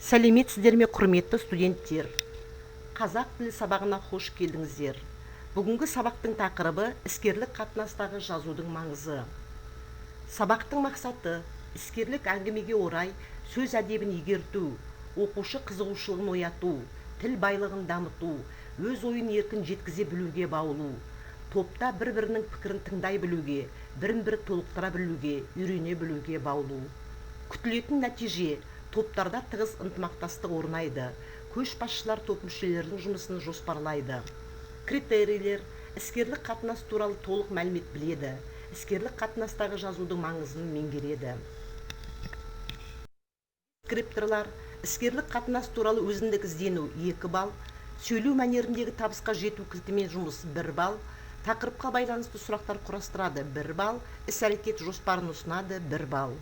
Сәлеметсіздер ме, құрметті студенттер? Қазақ тілі сабағына қош келдіңіздер. Бүгінгі сабақтың тақырыбы іскерлік қатынастағы жазудың маңызы. Сабақтың мақсаты іскерлік әңгімеге орай сөз әдебін игерту, оқушы қызығушылығын ояту, тіл байлығын дамыту, өз ойын еркін жеткізе білуге баулу, топта бір-бірінің пікірін тыңдай білуге, бірін-бірі толықтыра білуге, үйрене білуге баулу. Күтілетін нәтиже топтарда тығыз ынтымақтастық орнайды, көшбасшылар топ мүшелерінің жұмысын жоспарлайды. Критерийлер: іскерлік қатынас туралы толық мәлімет біледі, іскерлік қатынастағы жазудың маңызын меңгереді. Скрипторлар: іскерлік қатынас туралы өзіндік іздену 2 балл, сөйлеу мәнеріндегі табысқа жету кілтімен жұмыс 1 балл, тақырыпқа байланысты сұрақтар құрастырады 1 балл, іс-әрекет жоспарын ұсынады 1 балл.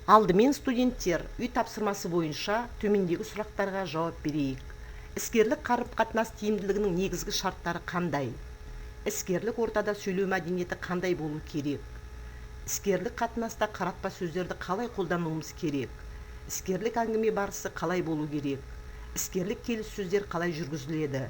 Алдымен студенттер үй тапсырмасы бойынша төмендегі сұрақтарға жауап берейік. Іскерлік қарым-қатынас тиімділігінің негізгі шарттары қандай? Іскерлік ортада сөйлеу мәдениеті қандай болу керек? Іскерлік қатынаста қаратпа сөздерді қалай қолдануымыз керек? Іскерлік әңгіме барысы қалай болу керек? Іскерлік келіссөздер қалай жүргізіледі?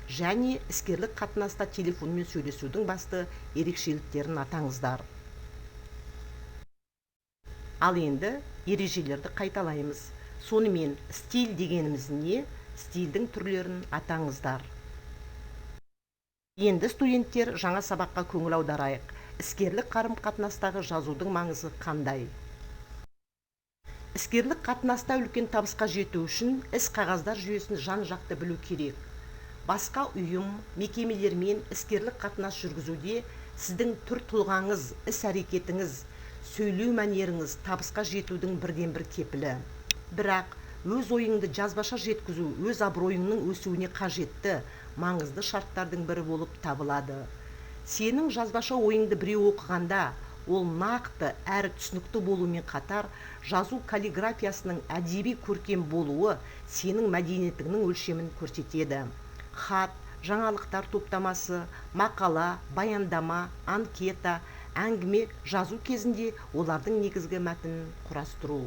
Және іскерлік қатынаста телефонмен сөйлесудің басты ерекшеліктерін атаңыздар. Ал енді ережелерді қайталаймыз. Сонымен стиль дегеніміз не? Стильдің түрлерін атаңыздар. Енді студенттер жаңа сабаққа көңіл аударайық. Іскерлік қарым-қатынастағы жазудың маңызы қандай? Іскерлік қатынаста үлкен табысқа жету үшін іс-қағаздар жүйесін жан-жақты білу керек. Басқа ұйым, мекемелермен іскерлік қатынас жүргізуде сіздің түр-тұлғаңыз, іс-әрекетіңіз, сөйлеу мәнеріңіз табысқа жетудің бірден-бір кепілі. Бірақ өз ойыңды жазбаша жеткізу өз абыройыңның өсуіне қажетті маңызды шарттардың бірі болып табылады. Сенің жазбаша ойыңды біреу оқығанда, ол нақты әрі түсінікті болумен қатар, жазу каллиграфиясының әдеби көркем болуы сенің мәдениетіңнің өлшемін көрсетеді. Хат, жаңалықтар топтамасы, мақала, баяндама, анкета, әңгіме жазу кезінде олардың негізгі мәтінін құрастыру.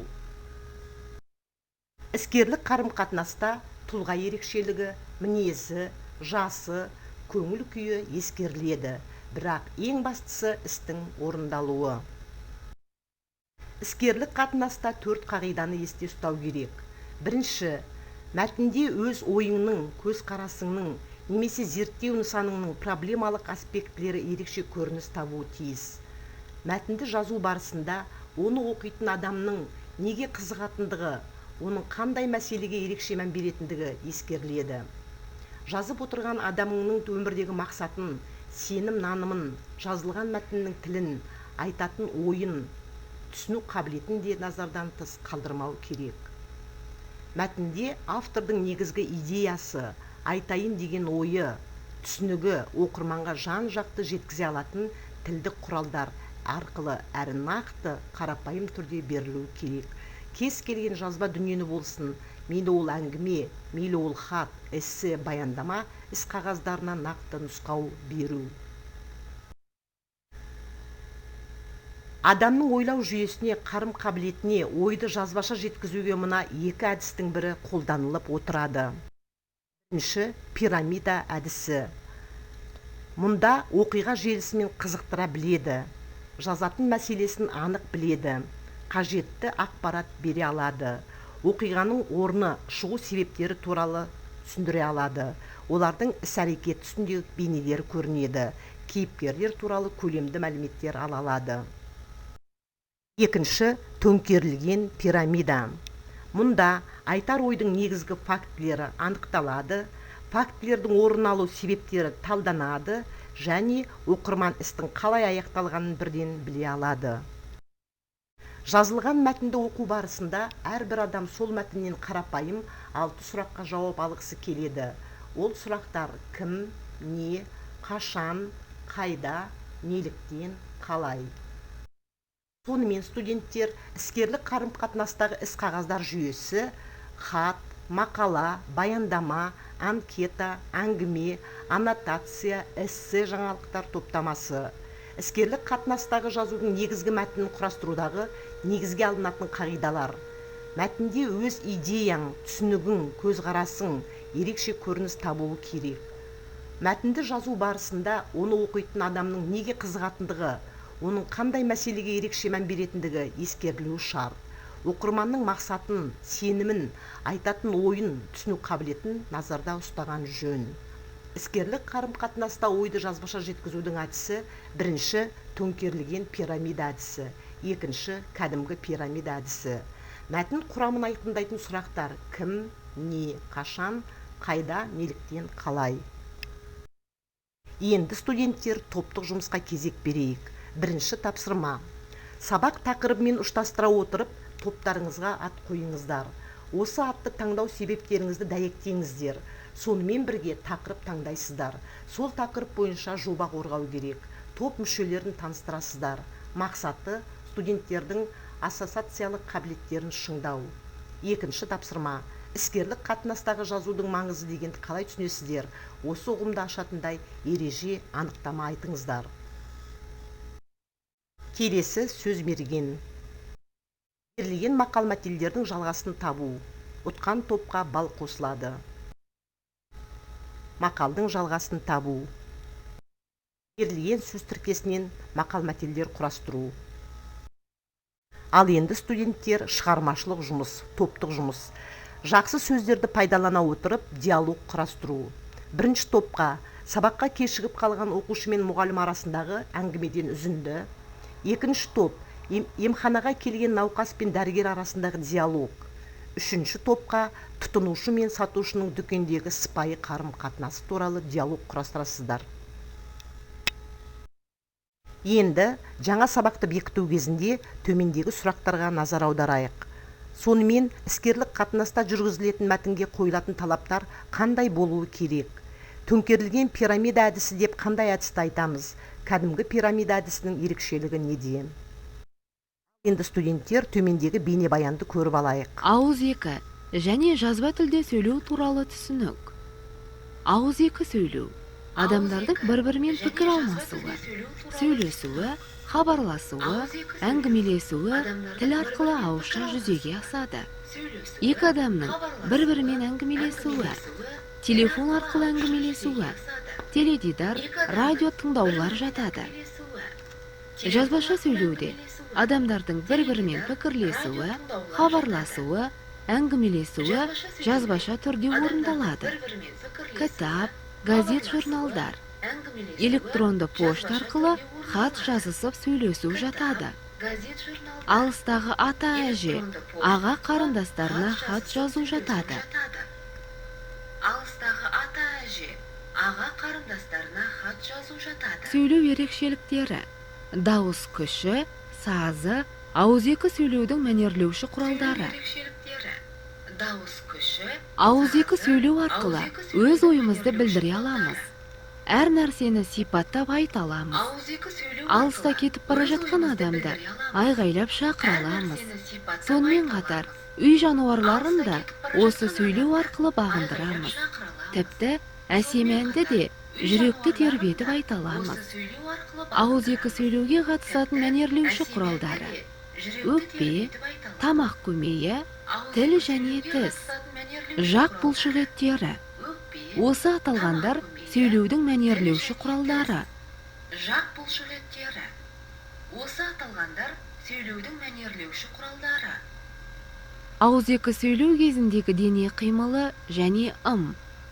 Іскерлік қарым-қатынаста тұлға ерекшелігі, мінезі, жасы, көңіл күйі ескеріледі, бірақ ең бастысы істің орындалуы. Іскерлік қатынаста 4 қағиданы есте ұстау керек. Бірінші, мәтінде өз ойыңның, көзқарасыңның немесе зерттеу нысаныңның проблемалық аспектілері ерекше көрініс табуы тиіс. Мәтінді жазу барысында оны оқитын адамның неге қызығатындығы, оның қандай мәселеге ерекше мән беретіндігі ескеріледі. Жазып отырған адамыңның өмірдегі мақсатын, сенім нанымын, жазылған мәтіннің тілін, айтатын ойын, түсіну қабілетін де назардан тыс қалдырмау керек. Мәтінде автордың негізгі идеясы, айтайын деген ойы, түсінігі оқырманға жан-жақты жеткізе алатын тілдік құралдар арқылы әрі нақты, қарапайым түрде берілуі керек. Кез келген жазба дүниені болсын, мейлі ол әңгіме, мейлі ол хат, эссе, баяндама, іс қағаздарына нақты нұсқау беру. Адамның ойлау жүйесіне, қарым-қабілетіне, ойды жазбаша жеткізуге мына 2 әдістің бірі қолданылып отырады. Бірінші, пирамида әдісі. Мұнда оқиға желісімен қызықтыра біледі, жазатын мәселесін анық біледі, қажетті ақпарат бере алады, оқиғаның орны, шығу себептері туралы түсіндіре алады, олардың іс-әрекет түсіндегі бейнелері көрінеді, кейіпкерлер туралы көлемді мәліметтер ала алады. Екінші, төңкерілген пирамида. Мұнда айтар ойдың негізгі фактілері анықталады, фактілердің орын алу себептері талданады және оқырман істің қалай аяқталғанын бірден біле алады. Жазылған мәтінді оқу барысында әрбір адам сол мәтіннен қарапайым 6 сұраққа жауап алғысы келеді. Ол сұрақтар кім, не, қашан, қайда, неліктен, қалай. Сонымен студенттер іскерлік қарым-қатынастағы іс-қағаздар жүйесі хат, мақала, баяндама, анкета, әңгіме, аннотация, эссе, жаңалықтар топтамасы. Іскерлік қатынастағы жазудың негізгі мәтінін құрастырудағы негізге алынатын қағидалар. Мәтінде өз идеяң, түсінігің, көзқарасың ерекше көрініс табуы керек. Мәтінді жазу барысында оны оқитын адамның неге қызығатындығы, оның қандай мәселеге ерекше мән беретіндігі ескерілуі шарт. Оқырманның мақсатын, сенімін, айтатын ойын, түсіну қабілетін назарда ұстаған жөн. Іскерлік қарым-қатынаста ойды жазбаша жеткізудің әдісі: бірінші төңкерілген пирамида әдісі, екінші кәдімгі пирамида әдісі. Мәтін құрамын айқындайтын сұрақтар: кім, не, қашан, қайда, неліктен, қалай. Енді студенттер топтық жұмысқа кезек берейік. Бірінші тапсырма: сабақ тақырыбымен ұштастыра отырып топтарыңызға ат қойыңыздар. Осы атты таңдау себептеріңізді дәйектеңіздер. Сонымен бірге тақырып таңдайсыздар. Сол тақырып бойынша жоба қорғау керек. Топ мүшелерін таныстырасыздар. Мақсаты студенттердің ассоциациялық қабілеттерін шыңдау. Екінші тапсырма: іскерлік қатынастағы жазудың маңызы дегенді қалай түсінесіздер? Осы ұғымды ашатындай ереже, анықтама айтыңыздар. Келесі сөз мерген. Берілген мақал-мәтелдердің жалғасын табу. Ұтқан топқа бал қосылады. Мақалдың жалғасын табу. Берілген сөз тіркесінен мақал-мәтелдер құрастыру. Ал енді студенттер шығармашылық жұмыс, топтық жұмыс. Жақсы сөздерді пайдалана отырып диалог құрастыру. Бірінші топқа сабаққа кешігіп қалған оқушы мен мұғалім арасындағы әңгімеден үзінді. Екінші топ емханаға келген науқас пен дәрігер арасындағы диалог. Үшінші топқа тұтынушы мен сатушының дүкендегі сыпайы қарым-қатынасы туралы диалог құрастырасыздар. Енді жаңа сабақты бекіту кезінде төмендегі сұрақтарға назар аударайық. Сонымен іскерлік қатынаста жүргізілетін мәтінге қойылатын талаптар қандай болуы керек? Төңкерілген пирамида әдісі деп қандай әдісті айтамыз? Кәдімгі пирамида әдісінің ерекшелігі неде? Енді студенттер төмендегі бейнебаянды көріп алайық. Ауызекі және жазба тілде сөйлеу туралы түсінік. Ауызекі сөйлеу адамдардың бір-бірімен пікір алмасуы, сөйлесуі, хабарласуы, әңгімелесуі тіл арқылы ауызша жүзеге асады. Екі адамның бір-бірімен әңгімелесуі, телефон арқылы әңгімелесуі, теледидар, радио тыңдаулар жатады. Жазбаша сөйлеуде адамдардың бір-бірімен пікірлесуі, хабарласуы, әңгімелесуі жазбаша түрде орындалады. Кітап, газет, журналдар, электронды пошта арқылы хат жазысып сөйлесу жатады. Алыстағы ата-әже, аға қарындастарына хат жазу жатады. Сөйлеу ерекшеліктері: дауыс күші, сазы, ауызекі сөйлеудің мәнерлеуші құралдары. Ауызекі сөйлеу арқылы өз ойымызды білдіре аламыз. Әр нәрсені сипаттап айта аламыз. Алыста кетіп бара жатқан адамды айғайлап шақыра аламыз. Сонымен қатар, үй жануарларын да осы сөйлеу арқылы бағындырамыз. Тіпті әсем-әнді де жүректі тербетіп айта аламыз. Ауызекі сөйлеуге қатысатын мәнерлеуші құралдары: өкпе, тамақ көмейі, тіл және тіс, жақ бұлшықеттері. Осы аталғандар сөйлеудің мәнерлеуші құралдары. Ауызекі сөйлеу кезіндегі дене қимылы және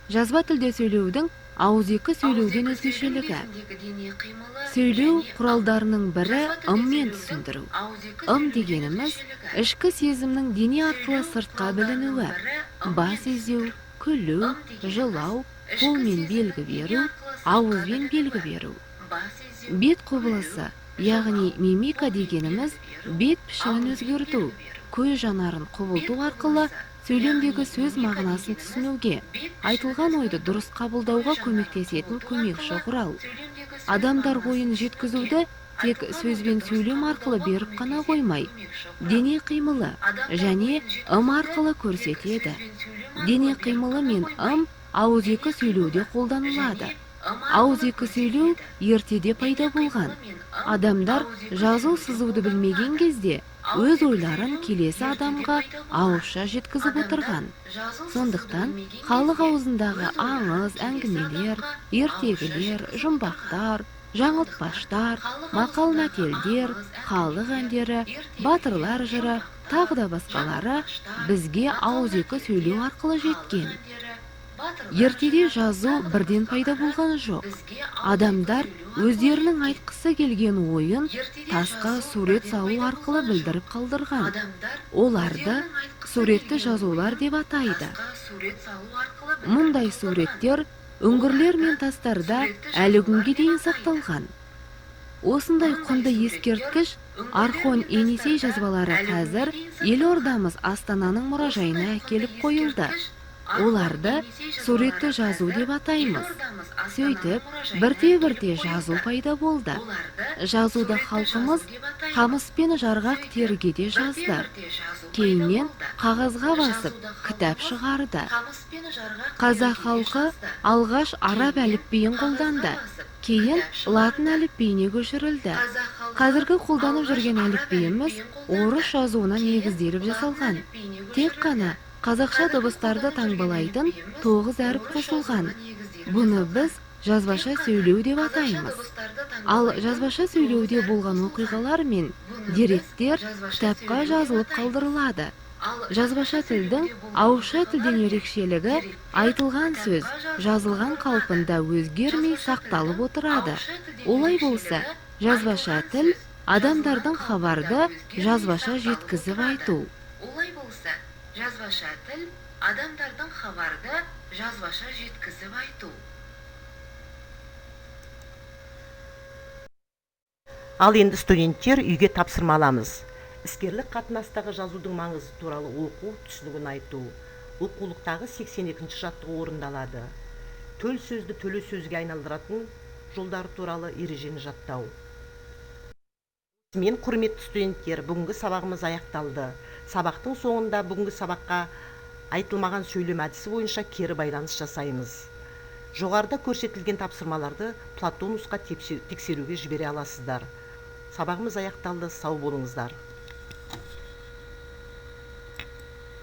жазба тілде сөйлеудің ауызекі сөйлеуден өзгешелігі. Сөйлеу құралдарының бірі мен түсіндіру. Дегеніміз ішкі сезімнің дене арқылы сыртқа білінуі. Бас изеу, күлу, жылау, қолмен белгі беру, ауызбен белгі беру. Бет құбылысы, яғни мимика дегеніміз бет пішінін өзгерту, көз жанарын құбылту арқылы сөйлемдегі сөз мағынасын түсінуге, айтылған ойды дұрыс қабылдауға көмектесетін көмекші құрал. Адамдар ойын жеткізуді тек сөзбен сөйлем арқылы беріп қана қоймай, дене қимылы және арқылы көрсетеді. Дене қимылы мен ауызекі сөйлеуде қолданылады. Ауызекі сөйлеу ертеде пайда болған. Адамдар жазу сызуды білмеген кезде өз ойларын келесі адамға ауызша жеткізіп отырған. Сондықтан халық аузындағы аңыз, әңгімелер, ертегілер, жұмбақтар, жаңылтпаштар, мақал-мәтелдер, халық әндері, батырлар жыры, тағы да басқалары бізге ауызекі сөйлеу арқылы жеткен. Ертеде жазу бірден пайда болған жоқ. Адамдар өздерінің айтқысы келген ойын тасқа сурет салу арқылы білдіріп қалдырған. Оларды суретті жазулар деп атайды. Мұндай суреттер үңгірлер мен тастарда әлі күнге дейін сақталған. Осындай құнды ескерткіш Орхон Енисей жазбалары қазір елордамыз Астананың мұражайына әкеліп қойылды. Оларды суретті жазу деп атаймыз. Сөйтіп, бірте-бірте жазу пайда болды. Жазуды халқымыз қамыс пен жарғақ тергеде жазды. Кейіннен қағазға басып, кітап шығарды. Қазақ халқы алғаш араб әліпбиін қолданды. Кейін латын әліпбиіне көшірілді. Қазіргі қолданып жүрген әліпбиіміз орыс жазуына негізделіп жасалған. Тек қана қазақша дыбыстарды таңбалайтын 9 әріп қосылған. Бұны біз жазбаша сөйлеу деп атаймыз. Ал жазбаша сөйлеуде болған оқиғалар мен деректер кітапқа жазылып қалдырылады. Жазбаша тілдің ауызша тілден ерекшелігі айтылған сөз жазылған қалпында өзгермей сақталып отырады. Олай болса, жазбаша тіл адамдардың хабарды жазбаша жеткізіп айту. Жазбаша тіл адамдардың хабарды жазбаша жеткізіп айту. Ал енді студенттер үйге тапсырма аламыз. Іскерлік қатынастағы жазудың маңызы туралы оқу түсінігін айту. Оқулықтағы 82-ші жаттығу орындалады. Төл сөзді төле сөзге айналдыратын жолдары туралы ережені жаттау. Мен құрметті студенттер, бүгінгі сабағымыз аяқталды. Сабақтың соңында бүгінгі сабаққа айтылмаған сөйлем әдісі бойынша кері байланыс жасаймыз. Жоғарыда көрсетілген тапсырмаларды Платонусқа тексеруге жібере аласыздар. Сабағымыз аяқталды, сау болыңыздар.